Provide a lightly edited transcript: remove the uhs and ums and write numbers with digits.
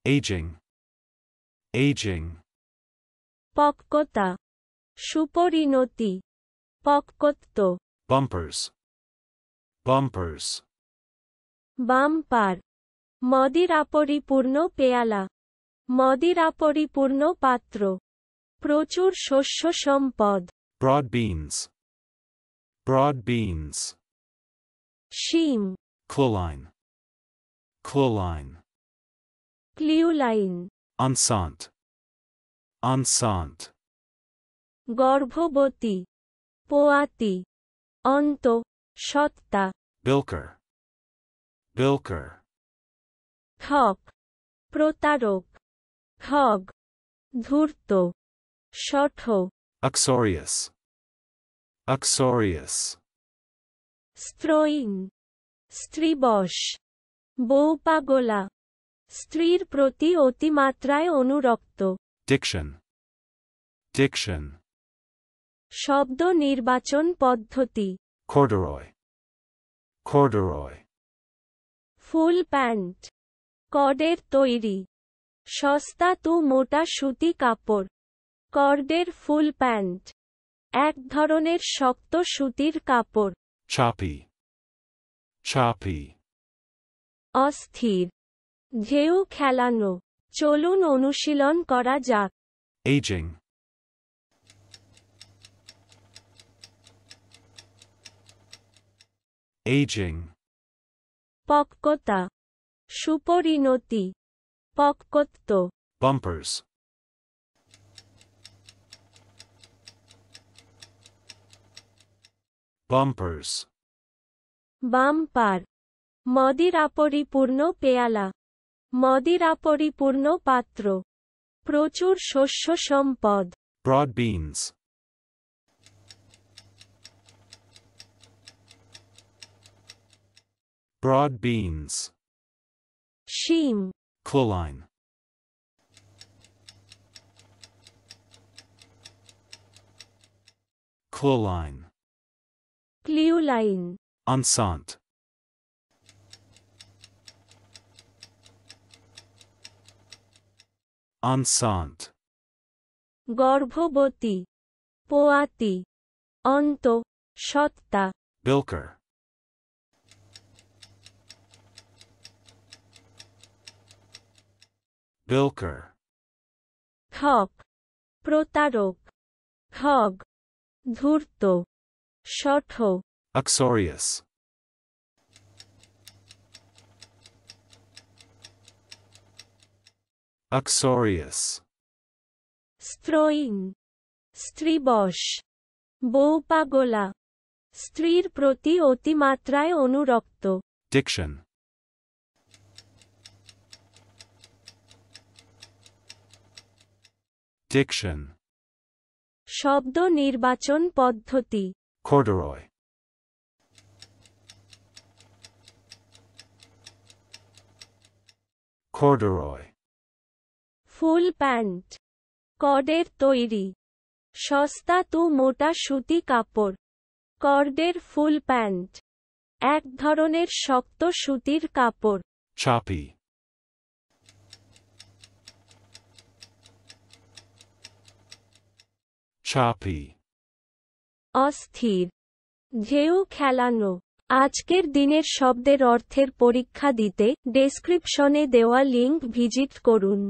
aging, aging, পক্কতা, সুপরিণতি, পক্কত্ব, bumpers, bumpers, বাম্পার, মদিরাপরিপূর্ণ পেয়ালা, মদিরাপরিপূর্ণ পাত্র, প্রচুর শস্য সম্পদ, broad beans, broad beans, শিম, cloline, cloline, ক্লিউলাইন, enceinte, enceinte, গর্ভবতী, পোয়াতি, অন্ত, সত্তা, bilker, bilker, ঠক, প্রতারক, ঠগ, ধূর্ত, শঠ, uxorious, uxorious, স্ত্রয়ীন, স্ত্রীবশ, বউপাগলা, স্ত্রীর প্রতি অতিমাত্রায় অনুরক্ত, diction, diction, শব্দ নির্বাচন পদ্ধতি, corduroy, corduroy, ফুল প্যান্ট, কর্ডের তৈরি, সস্তা তু মোটা সুতি কাপড়, কর্ডের ফুল প্যান্ট, এক ধরনের শক্ত সুতির কাপড়, choppy, choppy, অস্থির, ঢেউ খেলানো, চলুন অনুশীলন করা যাক, aging, aging, পক্কতা, সুপরিণতি, পক্কত্ব, bumpers, bumpers, বাম্পার, মদিরাপরিপূর্ণ পেয়ালা, মদিরাপরিপূর্ণ পাত্র, প্রচুর শস্য সম্পদ, broad beans, broad beans, শিম, cloline, cloline, ক্লিউলাইন, enceinte, enceinte, গর্ভবতী, পোয়াতি, অন্ত, সত্তা, bilker, bilker, ঠক, প্রতারক, ঠগ, ধূর্ত, শঠ, uxorious, uxorious, স্ত্রয়ীন, স্ত্রীবশ, বউপাগলা, স্ত্রীর প্রতি অতিমাত্রায় অনুরক্ত, diction, diction, শব্দ নির্বাচন পদ্ধতি, corduroy, corduroy, ফুল প্যান্ট, কর্ডের তৈরি, সস্তা তু মোটা সুতি কাপড়, কর্ডের ফুল প্যান্ট, এক ধরনের শক্ত সুতির কাপড়, choppy, choppy, অস্থির, ঢেউ খেলানো, আজকের দিনের শব্দের অর্থের পরীক্ষা দিতে ডেসক্রিপশনে দেওয়া লিংক ভিজিট করুন।